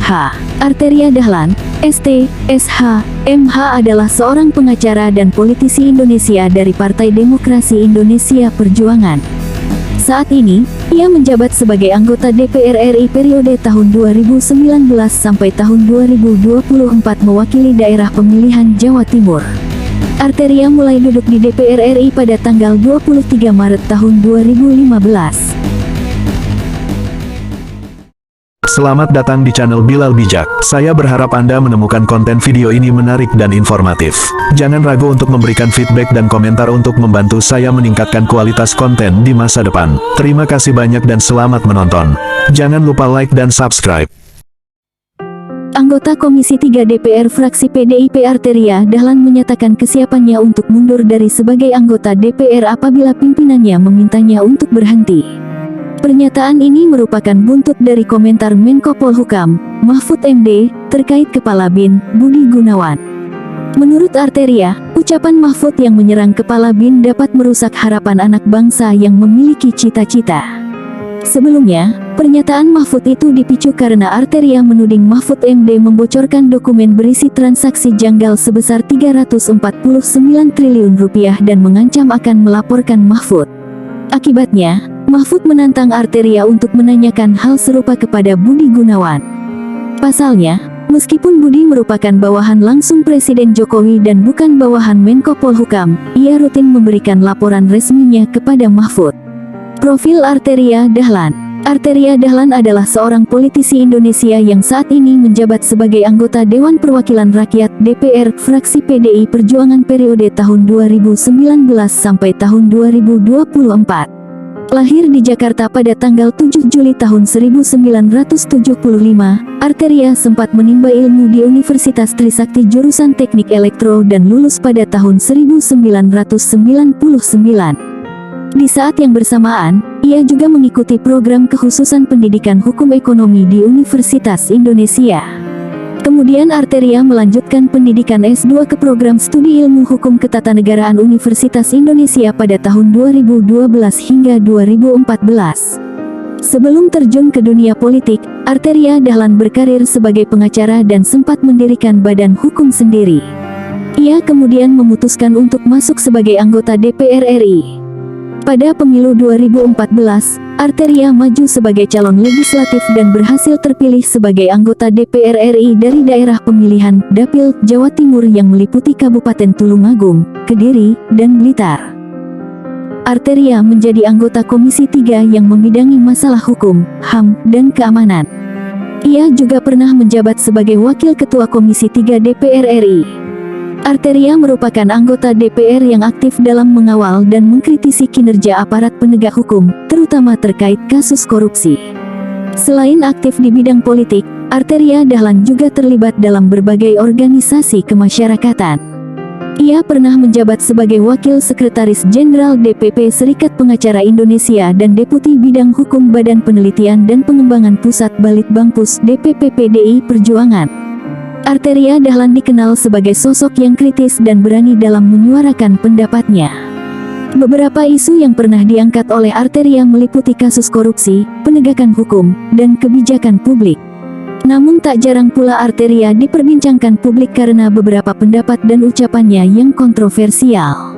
H. Arteria Dahlan, ST, SH, MH adalah seorang pengacara dan politisi Indonesia dari Partai Demokrasi Indonesia Perjuangan. Saat ini, ia menjabat sebagai anggota DPR RI periode tahun 2019 sampai tahun 2024 mewakili daerah pemilihan Jawa Timur. Arteria mulai duduk di DPR RI pada tanggal 23 Maret tahun 2015. Selamat datang di channel Bilal Bijak. Saya berharap Anda menemukan konten video ini menarik dan informatif. Jangan ragu untuk memberikan feedback dan komentar untuk membantu saya meningkatkan kualitas konten di masa depan. Terima kasih banyak dan selamat menonton. Jangan lupa like dan subscribe. Anggota Komisi 3 DPR fraksi PDIP Arteria Dahlan menyatakan kesiapannya untuk mundur dari sebagai anggota DPR apabila pimpinannya memintanya untuk berhenti. Pernyataan ini merupakan buntut dari komentar Menko Polhukam, Mahfud MD, terkait Kepala BIN, Budi Gunawan. Menurut Arteria, ucapan Mahfud yang menyerang Kepala BIN dapat merusak harapan anak bangsa yang memiliki cita-cita. Sebelumnya, pernyataan Mahfud itu dipicu karena Arteria menuding Mahfud MD membocorkan dokumen berisi transaksi janggal sebesar 349 triliun rupiah dan mengancam akan melaporkan Mahfud. Akibatnya, Mahfud menantang Arteria untuk menanyakan hal serupa kepada Budi Gunawan. Pasalnya, meskipun Budi merupakan bawahan langsung Presiden Jokowi dan bukan bawahan Menko Polhukam, ia rutin memberikan laporan resminya kepada Mahfud. Profil Arteria Dahlan. Arteria Dahlan adalah seorang politisi Indonesia yang saat ini menjabat sebagai anggota Dewan Perwakilan Rakyat DPR fraksi PDI Perjuangan periode tahun 2019 sampai tahun 2024. Lahir di Jakarta pada tanggal 7 Juli tahun 1975, Arteria sempat menimba ilmu di Universitas Trisakti jurusan Teknik Elektro dan lulus pada tahun 1999. Di saat yang bersamaan, ia juga mengikuti program kekhususan pendidikan hukum ekonomi di Universitas Indonesia. Kemudian Arteria melanjutkan pendidikan S2 ke program studi ilmu hukum ketatanegaraan Universitas Indonesia pada tahun 2012 hingga 2014. Sebelum terjun ke dunia politik, Arteria Dahlan berkarir sebagai pengacara dan sempat mendirikan badan hukum sendiri. Ia kemudian memutuskan untuk masuk sebagai anggota DPR RI. Pada pemilu 2014, Arteria maju sebagai calon legislatif dan berhasil terpilih sebagai anggota DPR RI dari daerah pemilihan Dapil Jawa Timur yang meliputi Kabupaten Tulungagung, Kediri, dan Blitar. Arteria menjadi anggota Komisi 3 yang membidangi masalah hukum, HAM, dan keamanan. Ia juga pernah menjabat sebagai Wakil Ketua Komisi 3 DPR RI. Arteria merupakan anggota DPR yang aktif dalam mengawal dan mengkritisi kinerja aparat penegak hukum, terutama terkait kasus korupsi. Selain aktif di bidang politik, Arteria Dahlan juga terlibat dalam berbagai organisasi kemasyarakatan. Ia pernah menjabat sebagai Wakil Sekretaris Jenderal DPP Serikat Pengacara Indonesia dan Deputi Bidang Hukum Badan Penelitian dan Pengembangan Pusat Balitbangpus DPP PDI Perjuangan. Arteria Dahlan dikenal sebagai sosok yang kritis dan berani dalam menyuarakan pendapatnya. Beberapa isu yang pernah diangkat oleh Arteria meliputi kasus korupsi, penegakan hukum, dan kebijakan publik. Namun tak jarang pula Arteria diperbincangkan publik karena beberapa pendapat dan ucapannya yang kontroversial.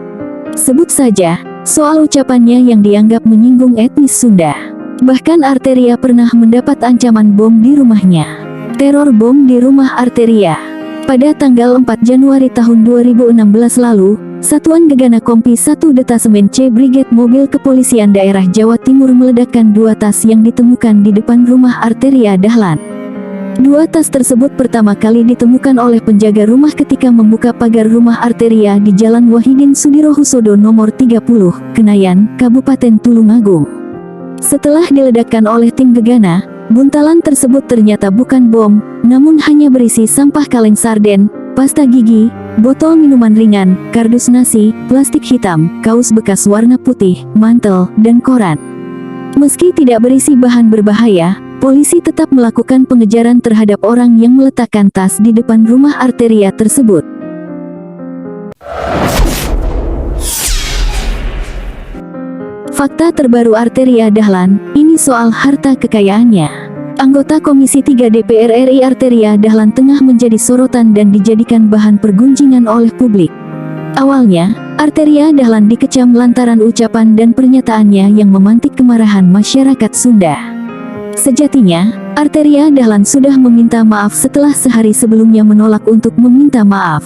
Sebut saja, soal ucapannya yang dianggap menyinggung etnis Sunda. Bahkan Arteria pernah mendapat ancaman bom di rumahnya. Teror bom di rumah Arteria. Pada tanggal 4 Januari tahun 2016 lalu, Satuan Gegana Kompi 1 Detasemen C Brigade Mobil Kepolisian Daerah Jawa Timur meledakkan 2 tas yang ditemukan di depan rumah Arteria Dahlan. 2 tas tersebut pertama kali ditemukan oleh penjaga rumah ketika membuka pagar rumah Arteria di Jalan Wahidin Sudirohusodo nomor 30, Kenayan, Kabupaten Tulungagung. Setelah diledakkan oleh tim Gegana, buntalan tersebut ternyata bukan bom, namun hanya berisi sampah kaleng sarden, pasta gigi, botol minuman ringan, kardus nasi, plastik hitam, kaos bekas warna putih, mantel, dan koran. Meski tidak berisi bahan berbahaya, polisi tetap melakukan pengejaran terhadap orang yang meletakkan tas di depan rumah Arteria tersebut. Fakta terbaru Arteria Dahlan, ini soal harta kekayaannya. Anggota Komisi 3 DPR RI Arteria Dahlan tengah menjadi sorotan dan dijadikan bahan pergunjingan oleh publik. Awalnya, Arteria Dahlan dikecam lantaran ucapan dan pernyataannya yang memantik kemarahan masyarakat Sunda. Sejatinya, Arteria Dahlan sudah meminta maaf setelah sehari sebelumnya menolak untuk meminta maaf.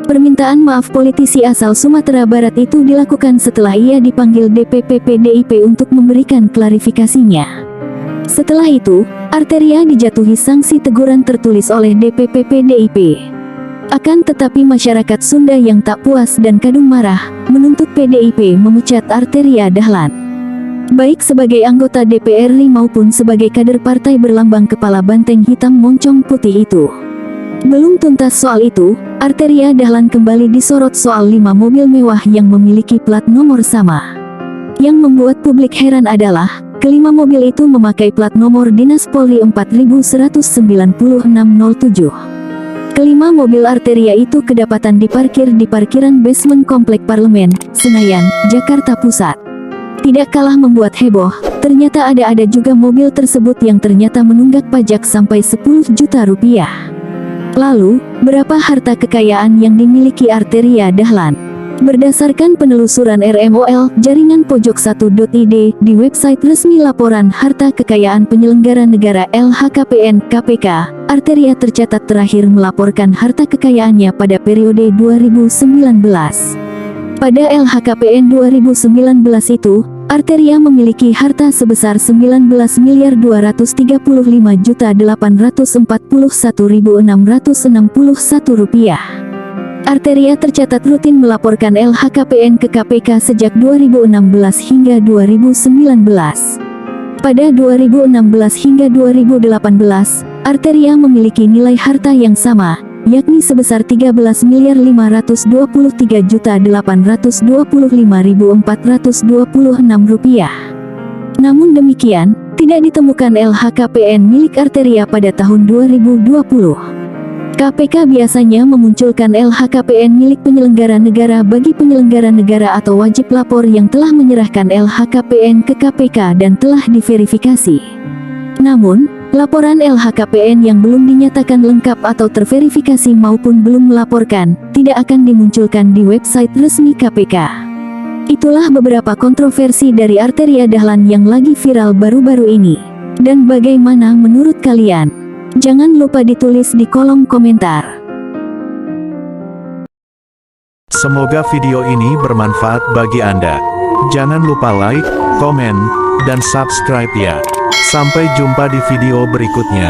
Permintaan maaf politisi asal Sumatera Barat itu dilakukan setelah ia dipanggil DPP PDIP untuk memberikan klarifikasinya. Setelah itu, Arteria dijatuhi sanksi teguran tertulis oleh DPP PDIP. Akan tetapi masyarakat Sunda yang tak puas dan kadung marah, menuntut PDIP memecat Arteria Dahlan. Baik sebagai anggota DPR RI maupun sebagai kader partai berlambang kepala banteng hitam moncong putih itu. Belum tuntas soal itu, Arteria Dahlan kembali disorot soal 5 mobil mewah yang memiliki plat nomor sama. Yang membuat publik heran adalah, kelima mobil itu memakai plat nomor Dinas Polri 419607. Kelima mobil Arteria itu kedapatan diparkir di parkiran basement Komplek Parlemen, Senayan, Jakarta Pusat. Tidak kalah membuat heboh, ternyata ada juga mobil tersebut yang ternyata menunggak pajak sampai 10 juta rupiah. Lalu, berapa harta kekayaan yang dimiliki Arteria Dahlan? Berdasarkan penelusuran RMOL, jaringan pojok1.id, di website resmi laporan harta kekayaan penyelenggara negara LHKPN KPK, Arteria tercatat terakhir melaporkan harta kekayaannya pada periode 2019. Pada LHKPN 2019 itu, Arteria memiliki harta sebesar 19.235.841.661 rupiah. Arteria tercatat rutin melaporkan LHKPN ke KPK sejak 2016 hingga 2019. Pada 2016 hingga 2018, Arteria memiliki nilai harta yang sama, yakni sebesar 13.823.825.426 rupiah. Namun demikian, tidak ditemukan LHKPN milik Arteria pada tahun 2020. KPK biasanya memunculkan LHKPN milik penyelenggara negara bagi penyelenggara negara atau wajib lapor yang telah menyerahkan LHKPN ke KPK dan telah diverifikasi. Namun, laporan LHKPN yang belum dinyatakan lengkap atau terverifikasi maupun belum melaporkan, tidak akan dimunculkan di website resmi KPK. Itulah beberapa kontroversi dari Arteria Dahlan yang lagi viral baru-baru ini. Dan bagaimana menurut kalian? Jangan lupa ditulis di kolom komentar. Semoga video ini bermanfaat bagi Anda. Jangan lupa like, komen, dan subscribe ya. Sampai jumpa di video berikutnya.